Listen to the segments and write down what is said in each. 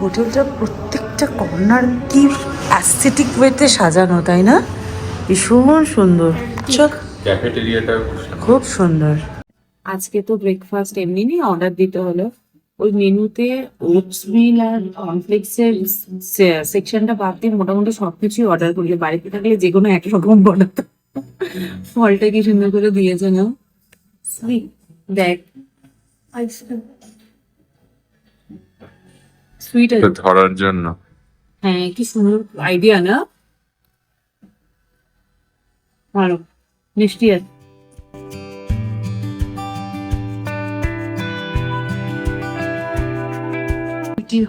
হোটেলটা প্রত্যেকটা কর্নার কি অ্যাস্থেটিক ওয়েতে সাজানো, তাই না? ভীষণ সুন্দর। ক্যাফেটেরিয়াটা খুব সুন্দর। আজকে তো ব্রেকফাস্ট এমনি নিয়ে অর্ডার দিতে হলো। ওই মেনুতে ওটস মিল আর কর্নফ্লেক্সের সেকশনটা বাদ দিয়ে মোটামুটি সবকিছুই অর্ডার করলে, বাড়িতে থাকলে যে কোনো একরকম বানাতো। ফলটা কি সুন্দর করে দিয়েছে না? সুইট। দেখ সুইট আছে ধরার জন্য। হ্যাঁ, কি সুন্দর আইডিয়া না? ভালো মিষ্টি আছে।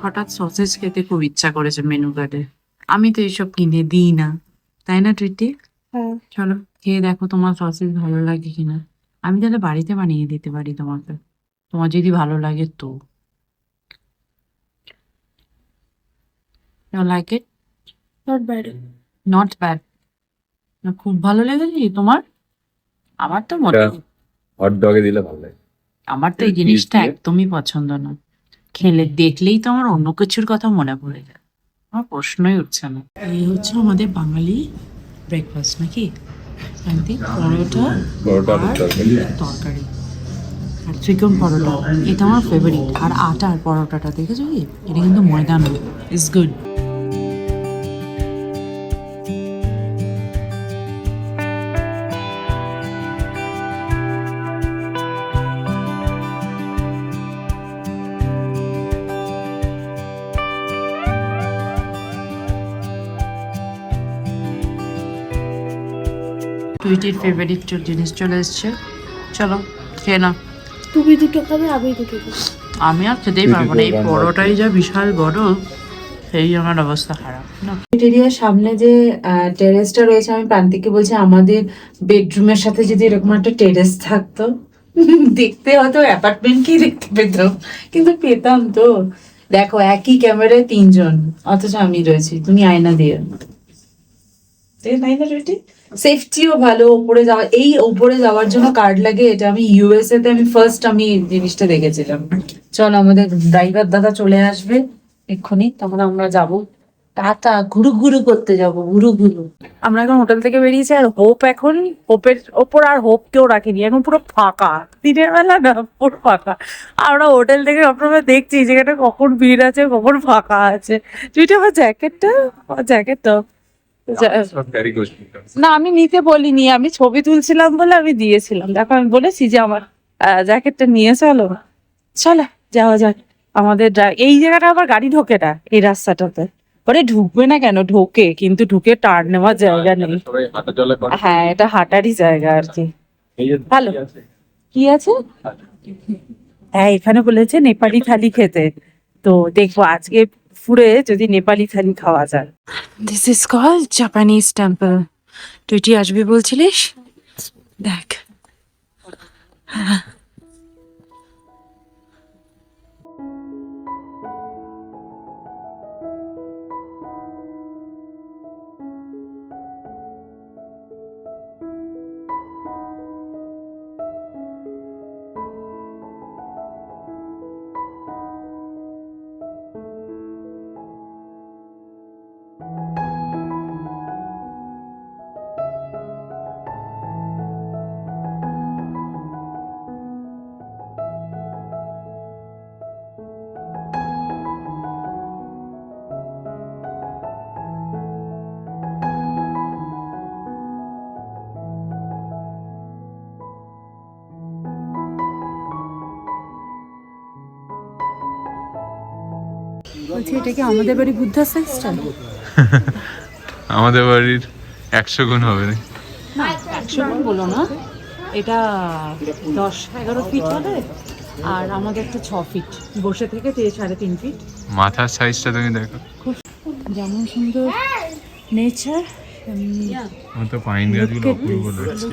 হঠাৎ সসেজ খেতে খুব ইচ্ছা করেছে মেনু কার্ডে। আমি তো এইসব কিনে দিই না, তাই না টুইটি? চলো খেয়ে দেখো তোমার সসেজ ভালো লাগে কিনা। আমি তাহলে বাড়িতে বানিয়ে দিতে পারি তোমাকে, তোমার যদি ভালো লাগে তো। Like it? Not bad. Not bad না, খুব ভালো লেগেছে তোমার? আমার তো মনে হট ডগে দিলে ভালো লাগে। আমার তো এই জিনিসটা একদমই পছন্দ না। খেলে দেখলেই তো আমার অন্য কিছুর কথা মনে পড়ে যায়, আমার প্রশ্নই উঠছে না। এই হচ্ছে আমাদের বাঙালি ব্রেকফাস্ট নাকি? শান্তি পরোটা আর তরকারি আর চিকেন পরোটা, এটা আমার ফেভারিট। আর আটার পরোটাটা দেখেছো কি? এটা কিন্তু ময়দা নয়, ইটস গুড। টুইটির ফেভারিট জিনিস চলে এসছে, চলো খেয়ে নাও। তুমি দুটো খাবে, আমি দুটো খাবো। আমি আর খেতেই পারবো না, এই পরোটাই যা বিশাল বড়, সেই আমার অবস্থা খারাপ। ক্যাফেটেরিয়ার সামনে যে টেরেসটা রয়েছে, আমি প্রান্তিককে বলছি আমাদের বেডরুমের সাথে যদি এরকম একটা টেরেস থাকতো, দেখতে হয়তো অ্যাপার্টমেন্টকেই দেখতে পেতাম, কিন্তু পেতাম তো। দেখো একই ক্যামেরায় তিনজন, অথচ আমি রয়েছি, তুমি আয়না দিয়ে। সেফটিও ভালো, উপরে যাওয়া, এই উপরে যাওয়ার জন্য কার্ড লাগে, এটা আমি ইউএসএ তে আমি ফার্স্ট আমি জিনিসটা দেখেছিলাম। চল আমাদের ড্রাইভার দাদা চলে আসবে এক্ষুনি, তখন আমরা যাব টাটা, ঘুরু ঘুরু করতে যাব, ঘুরু ঘুরু। আমরা এখন হোটেল থেকে বেরিয়েছি, আর হোপ এখন, হোপের ওপর আর হোপ কেউ রাখিনি, এখন পুরো ফাঁকা, দিনের বেলা না পুরো ফাঁকা। আমরা হোটেল থেকে সবসময় দেখছি যেখানে কখন ভিড় আছে কখন ফাঁকা আছে। তুই আমার জ্যাকেটটা না আমি নিতে বলিনি, আমি ছবি তুলছিলাম বলে আমি দিয়েছিলাম। দেখো আমি বলেছি যে আমার জ্যাকেটটা নিয়ে চলো, চলো যাওয়া যাক। আমাদের এই জায়গাটা আবার গাড়ি ঢোকে না, এই রাস্তাটাতে। পরে ঢুকবে না কেন, ঢোকে, কিন্তু ঢুকে টার্ন নেওয়ার জায়গা নেই। হ্যাঁ, এটা হাঁটারই জায়গা আর কি। ভালো কি আছে? হ্যাঁ, এখানে বলেছে নেপালি থালি খেতে, তো দেখবো আজকে ফুরে যদি নেপালি থালি খাওয়া যায়। This is call Japanese temple. তুই আসবি বলছিলিস, দেখ। বলছি এটা কি আমাদের বাড়ি বুদ্ধাশ্রম স্টাইল? আমাদের বাড়ির 100 গুণ হবে না। 100 গুণ বলো না, এটা 10-11 ফিট হবে, আর আমাদের তো 6 ফিট, বসে থেকে 3.5 ফিট। মাথার সাইজটা তুমি দেখো, যেমন সুন্দর নেচার, আমার তো পাইন গাছগুলো অপূর্ব লাগছে।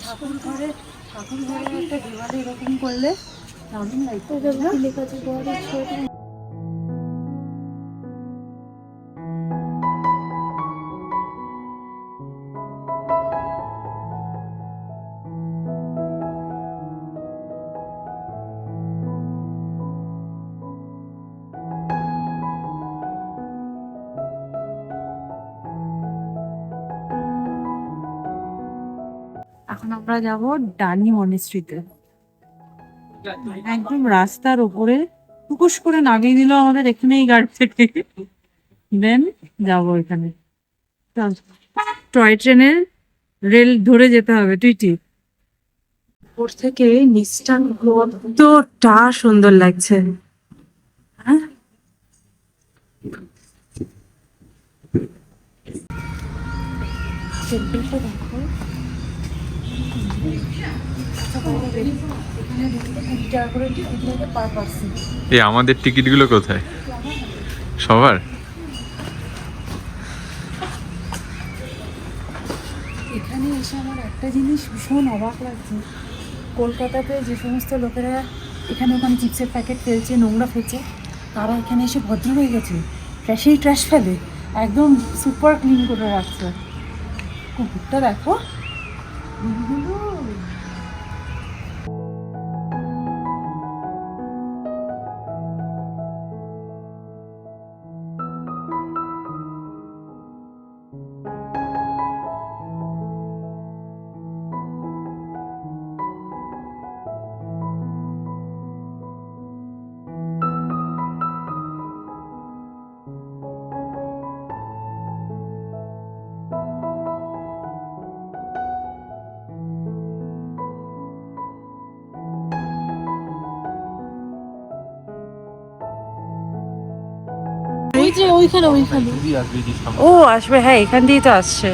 ঠাকুর ঘরে একটা দেওয়ালে এরকম করলে দারুণ লাগবে। এখন আমরা যাব ডানি মনিস্ট্রিতে। একদম রাস্তার উপরে টুকুস করে নামিয়ে দিল আমাদের এখানেই গাড়ি থেকে। দেন যাবো এখানে। টয় ট্রেনের রেল ধরে যেতে হবে টুইটি। উপর থেকে নিচটা কতটা সুন্দর লাগছে। হ্যাঁ, টেম্পলটা দেখো। এই আমাদের টিকিটগুলো কোথায় সবার? এখানে এসে আমার একটা জিনিস ভীষণ অবাক লাগছে, কলকাতাতে যে সমস্ত লোকেরা এখানে ওখানে চিপসের প্যাকেট ফেলছে, নোংরা ফেলছে, তারা এখানে এসে ভদ্র হয়ে গেছে। ট্র্যাশেই ট্র্যাশ ফেলে, একদম সুপার ক্লিন করে রাখছে। কুকুরটা দেখো। ওই যে ওইখানে ও আসবে, হ্যাঁ এখান দিয়েই তো আসছে।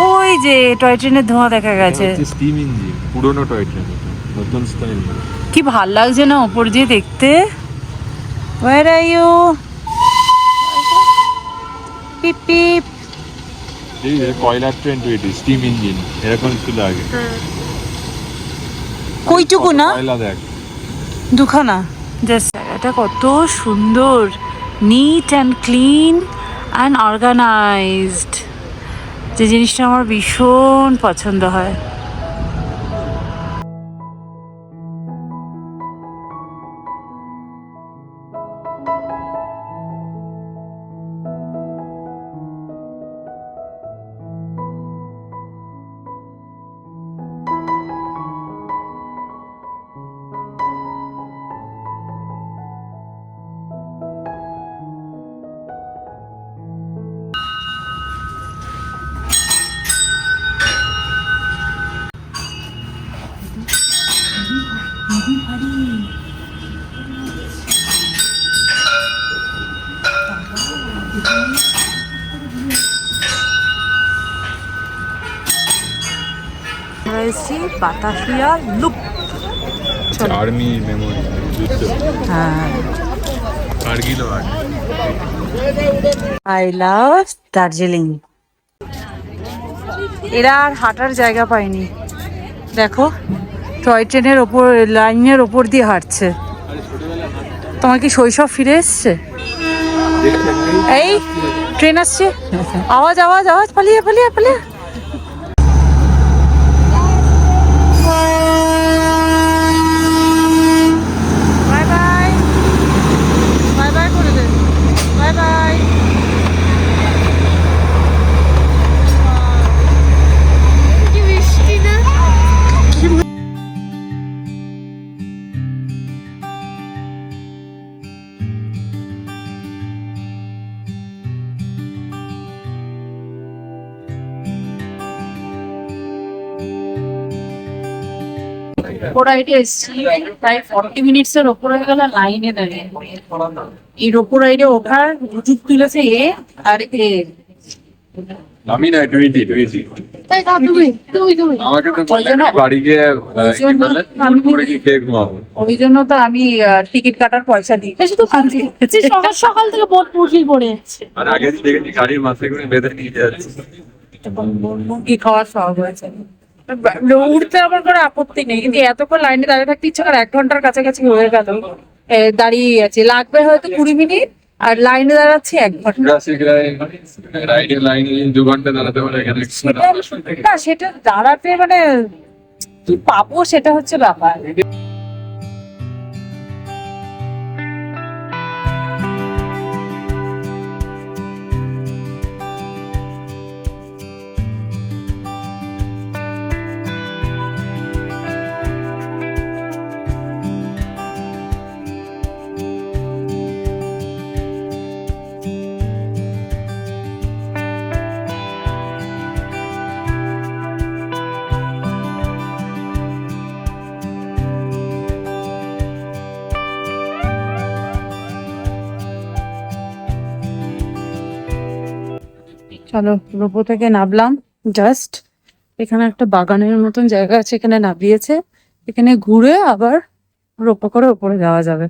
ওই যে টয় ট্রেনের ধোঁয়া দেখা গেছে। স্টিম ইঞ্জিন, পুরনো টয় ট্রেন, নতুন স্টাইল। কি ভাল লাগছে না ওপর দিয়ে দেখতে। Where are you? পিপ পিপ। এই যে কয়লার ট্রেন টুইটি, স্টিম ইঞ্জিন এরকম ছিল আগে। কইটুকু না, কয়লা দেখ দুখানা। জাস্ট এটা কত সুন্দর, neat and clean and organised, যে জিনিসটা আমার ভীষণ পছন্দ হয়। বাতাসিয়া লুপ। আর্মি মেমোরি, হ্যাঁ, Kargil art. I love Darjeeling. এরা আর হাঁটার জায়গা পায়নি, দেখো টয় ট্রেনের ওপর, লাইনের ওপর দিয়ে হাঁটছে। তোমার কি শৈশব ফিরে এসছে? এই ট্রেন আসছে, আওয়াজ আওয়াজ আওয়াজ, পালিয়ে পালিয়ে পালিয়ে। বাই বাই, বাই বাই করে দে, বাই বাই। কি বৃষ্টি না। রাইডে এসছি, প্রায় 40 মিনিটসের ওপর হয়ে গেল লাইনে দাঁড়িয়ে। এই রোপো রাইডে ওঠার হুজুগ তুলেছে এ আর এ। আমি না টুইটি তাই না, তুমি তুমি তুমি আমাকে তো বাড়ি গিয়ে করে কি খেয়ে ঘুমাবো। ওই জন্য তো আমি টিকিট কাটার পয়সা দিই। এসে তো খাচ্ছি সকাল সকাল থেকে বোট পুটলি পড়ে যাচ্ছে। আর আগে দেখেছি গাড়ির মাথায় করে বেঁধে নিয়ে যাচ্ছে। কি খাওয়ার শখ হয়েছে। উঠতে আমার কোনো আপত্তি নেই, কিন্তু এতক্ষণ লাইনে দাঁড়িয়ে থাকতে ইচ্ছা করে। 1 ঘন্টার কাছাকাছি হয়ে গেল দাঁড়িয়ে আছে, লাগবে হয়তো 20 মিনিট, আর লাইনে দাঁড়াচ্ছি 1 ঘন্টা। রাইডের লাইনে 2 ঘন্টা দাঁড়াতে পারে এখানে। না সেটা দাঁড়াতে মানে কি পাবো সেটা হচ্ছে ব্যাপার। চলো রোপো থেকে নামলাম, জাস্ট এখানে একটা বাগানের মতন জায়গা আছে, এখানে নামিয়েছে, এখানে ঘুরে আবার রোপো করে ওপরে যাওয়া যাবে।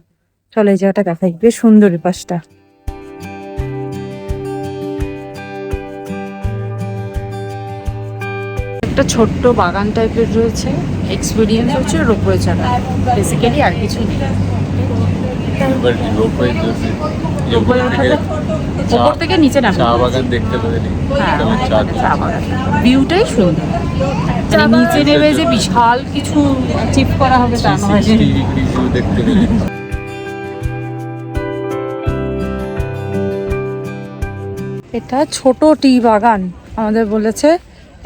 চলো এই জায়গাটা দেখাই, বেশ সুন্দর এই পাশটা। একটা ছোট্ট বাগান টাইপের রয়েছে, এক্সপিরিয়েন্স হচ্ছে রোপওয়ে ছাড়া বেসিক্যালি আর কিছু নেই। উপর থেকে নিচে নামে চা বাগান দেখতে পারিনি। চা বাগান ভিউটাই সুন্দর, মানে নিচে নেমে যে বিশাল কিছু চিপ করা হবে তা নয়। দেখতে পেলি। এটা ছোট টি বাগান, আমাদের বলেছে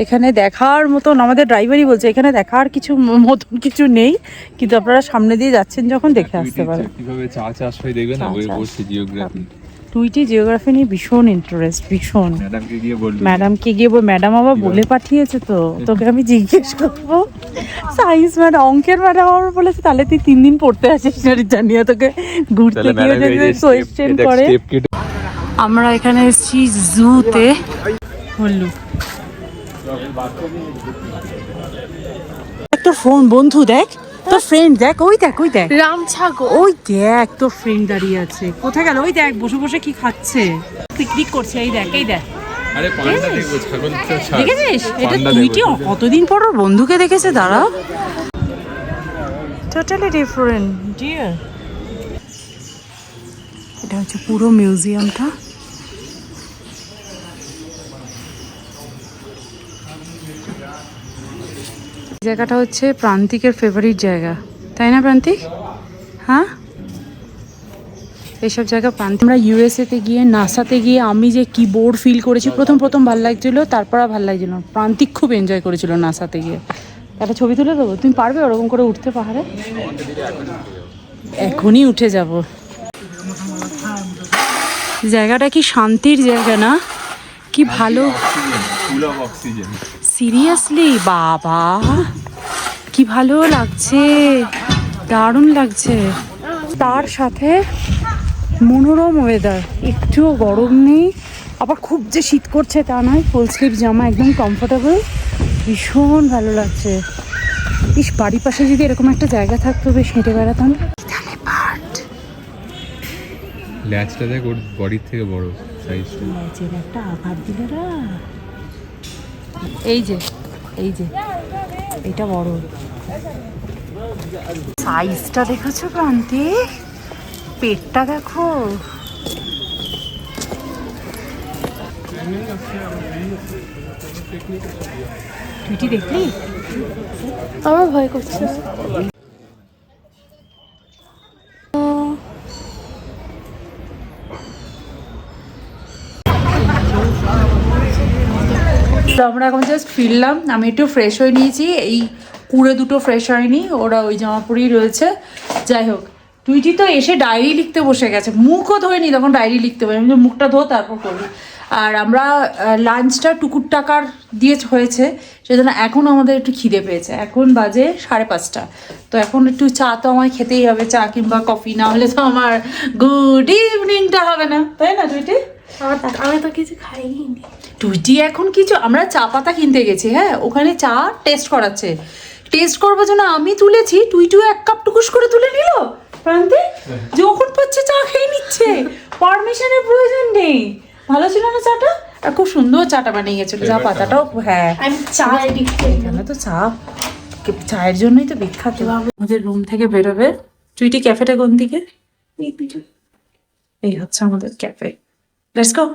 এখানে দেখার মতন, আমাদের ড্রাইভারই বলছে এখানে দেখার কিছু মতন কিছু নেই, কিন্তু আপনারা সামনে দিয়ে যাচ্ছেন যখন দেখে আসতে পারেন। কিভাবে চা চাষ হয় দেখবে না, বই পড়ছি জিওগ্রাফি। টুইটি জিওগ্রাফি নিয়ে ভীষণ ইন্টারেস্ট, ভীষণ। ম্যাডামকে গিয়ে বলবি। ম্যাডামকে গিয়ে ম্যাডাম আবার বলে পাঠিয়েছে, তো তোকে আমি জিজ্ঞেস করবো। সায়েন্স ম্যাডাম, অঙ্কের ম্যাডাম আমার বলেছে তাহলে তুই 3 দিন পড়তে আসিস না, জানিয়ে তোকে ঘুরতে গিয়ে যদি কোয়েশ্চেন করে। আমরা এখানে এসেছি জুতে, বললু একটা ফোন বন্ধু, দেখ তোর ফ্রেন্ড, দেখ ওই দেখ, ওই দেখ রামছাগো, ওই দেখ তোর ফ্রেন্ড দাঁড়িয়ে আছে, কোথায় গেল? ওই দেখ বসে বসে কি খাচ্ছে, পিকনিক করছে, এই দেখ, এই দেখ। আরে পান্ডা দেখবো, ছাগল তো ছাড়। দেখেছিস এটা? পান্ডা তুইটি দেখবো। কতদিন পর ওর বন্ধুকে দেখেছে, দাঁড়া। Totally different dear. এটা হচ্ছে পুরো মিউজিয়ামটা। জায়গাটা হচ্ছে প্রান্তিকের ফেভারিট জায়গা, তাই না প্রান্তিক? হ্যাঁ, এইসব জায়গা প্রান্তিক। আমরা ইউএসএতে গিয়ে, নাসাতে গিয়ে আমি যে কি বোর্ড ফিল করেছি, প্রথম ভাল লাগছিল, তারপর আর ভাল লাগছিল। প্রান্তিক খুব এনজয় করেছিল নাসাতে গিয়ে। একটা ছবি তুলে দেবো, তুমি পারবে ওরকম করে উঠতে পাহাড়ে? এখনই উঠে যাব। জায়গাটা কি শান্তির জায়গা না? কি ভালো, ফুল অফ অক্সিজেন। সিরিয়াসলি বাবা কি ভালো লাগছে, দারুণ লাগছে। তার সাথে মনোরম ওয়েদার, একটুও গরম নেই, আবার খুব যে শীত করছে তা নয়, ফুল স্লিভ জামা, একদম কমফোর্টেবল, ভীষণ ভালো লাগছে। ইস, বাড়ির পাশে যদি এরকম একটা জায়গা থাকতো, বেশ হেঁটে বেড়াতাম। ল্যাচটা দেখ, ওর বডির থেকে বড় সাইজটা। ল্যাচের একটা আঘাত দিল না, এই যে, এই যে এটা বড় সাইজটা দেখেছো প্রান্তিক? পেটটা দেখো। তুই দেখলি? আমার ভয় করছে। তো আমরা এখন জাস্ট ফিরলাম, আমি একটু ফ্রেশ হয়ে নিয়েছি, এই পুরো দুটো ফ্রেশ হয়নি, ওরা ওই জামা পরেই রয়েছে। যাই হোক, টুইটি তো এসে ডায়েরি লিখতে বসে গেছে, মুখও ধোয়নি তখন ডায়েরি লিখতে পারি, আমি মুখটা ধো তারপর করবি। আর আমরা লাঞ্চটা টুকুর টাকার দিয়ে হয়েছে, সেজন্য এখন আমাদের একটু খিদে পেয়েছে। এখন বাজে 5:30, তো এখন একটু চা তো আমায় খেতেই হবে, চা কিংবা কফি, না হলে তো আমার গুড ইভিনিংটা হবে না, তাই না টুইটি? আমি তো কিছু খাইনি। টুইটি এখন কিছু, আমরা চা পাতা কিনতে গেছি, হ্যাঁ ওখানে চা টেস্ট করাচ্ছে, টেস্ট করবো জন্য আমি তুলেছি, টুইটিও 1 কাপ টুকুস করে তুলে নিল। প্রান্তে যখন পাচ্ছে চা খেয়ে নিচ্ছে, পারমিশনের প্রয়োজন নেই। ভালো ছিল না চাটা? আর খুব সুন্দর চাটা বানিয়ে গেছিল, চা পাতাটাও। হ্যাঁ, আমি চা এডিট করি। এখানে তো চায়ের জন্যই তো বিখ্যাত। আমাদের রুম থেকে বেরোবে, টুইটি ক্যাফেটা কোন দিকে? এই হচ্ছে আমাদের ক্যাফে, লেটস গো।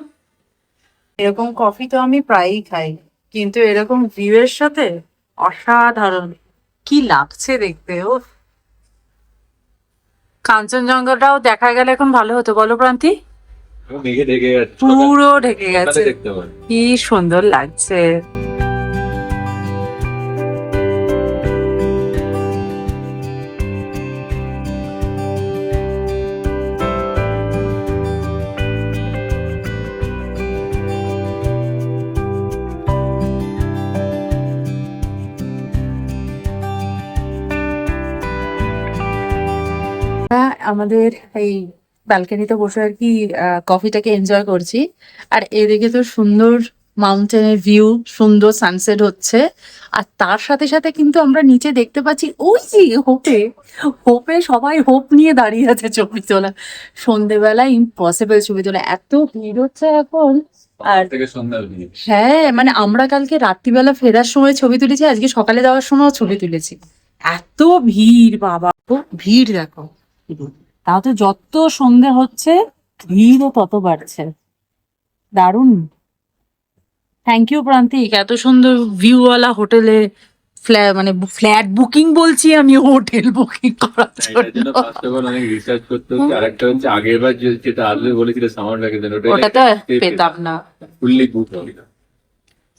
এরকম কফি তো আমি প্রায়ই খাই, কিন্তু এরকম ভিউ এর সাথে অসাধারণ। কি লাগছে দেখতে, ও কাঞ্চনজঙ্ঘাটাও দেখা গেলে এখন ভালো হতো, বলো প্রান্তি? মেঘে ঢেকে গেছে, পুরো ঢেকে গেছে, দেখতে পারে। কি সুন্দর লাগছে। আমাদের এই ব্যালকনিতে বসে আর কি কফিটাকে এনজয় করছি, আর এদিকে তো সুন্দর মাউন্টেনের ভিউ, সুন্দর সানসেট হচ্ছে। আর তার সাথে সাথে কিন্তু আমরা নিচে দেখতে পাচ্ছি ওই যে হোপে সবাই হোপ নিয়ে দাঁড়িয়ে আছে ছবি তোলা। সন্ধেবেলা ইম্পসিবল ছবি তোলা, এত ভিড় হচ্ছে এখন। আর থেকে সন্ধ্যা অবধি। হ্যাঁ, মানে আমরা কালকে রাত্রিবেলা ফেরার সময় ছবি তুলেছি, আজকে সকালে যাওয়ার সময়ও ছবি তুলেছি। এত ভিড় বাবা, ভিড় দেখো। তাও তো যত সন্ধে হচ্ছে ভিড়ও তত বাড়ছে। দারুণ। থ্যাংক ইউ প্রান্তিক, এত সুন্দর ভিউওয়ালা হোটেলে মানে ফ্ল্যাট বুকিং বলছি আমি, হোটেল বুকিং করার এটার জন্য জন্য। ফার্স্ট অফ অল অনেক রিসার্চ করতে হচ্ছে। আরেকটা হচ্ছে আগের বার যেটা আসবে বলেছিল সামার ভ্যাকেশন, ওটা তো পেতাম না। ফুললি বুক ছিল।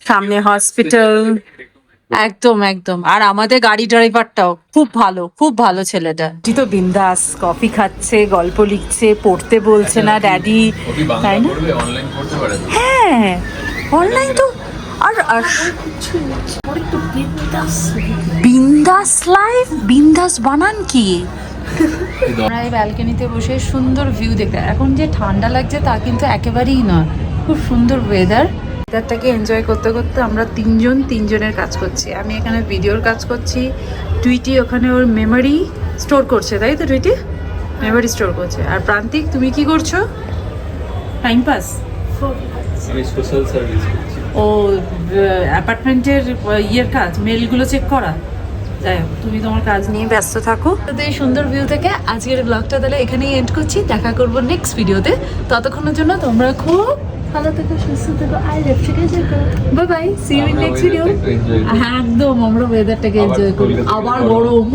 সামনে হসপিটাল, একদম একদম। আর আমাদের গাড়ি ড্রাইভারটাও খুব ভালো, খুব ভালো ছেলেটা। তুই তো বিন্দাস কফি খাচ্ছে, গল্প লিখছে, পড়তে বলছে না ড্যাডি, ওকে বাংলা তাই না? পড়বে, অনলাইন পড়তে পারে তো। হ্যাঁ, অনলাইন তো। আর বিন্দাস লাইফ, বিন্দাস বানান কি? আমরা এই ব্যালকনিতে বসে সুন্দর ভিউ দেখতে, এখন যে ঠান্ডা লাগছে তা কিন্তু একেবারেই নয়, খুব সুন্দর ওয়েদার। ওয়েদারটাকে এনজয় করতে করতে আমরা তিনজনের কাজ করছি। আমি এখানে ভিডিওর কাজ করছি, টুইটি ওখানে ওর মেমোরি স্টোর করছে, তাই তো টুইটি? মেমোরি স্টোর করছে। আর প্রান্তিক তুমি কি করছো? Time pass. আমি সোশ্যাল সার্ভিস করছি। ও অ্যাপার্টমেন্টের ইয়ের কাজ, মেলগুলো চেক করা। যাই হোক, তুমি তোমার কাজ নিয়ে ব্যস্ত থাকো। তো এই সুন্দর ভিউ থেকে আজকের ব্লগটা তাহলে এখানেই এন্ড করছি। দেখা করবো নেক্সট ভিডিওতে। ততক্ষণের জন্য তোমরা খুব ভালো থেকো, সুস্থ থেকো, I love you, bye bye, see you in next video. একদম, আমরা ওয়েদারটাকে এনজয় করি, আবার গরম।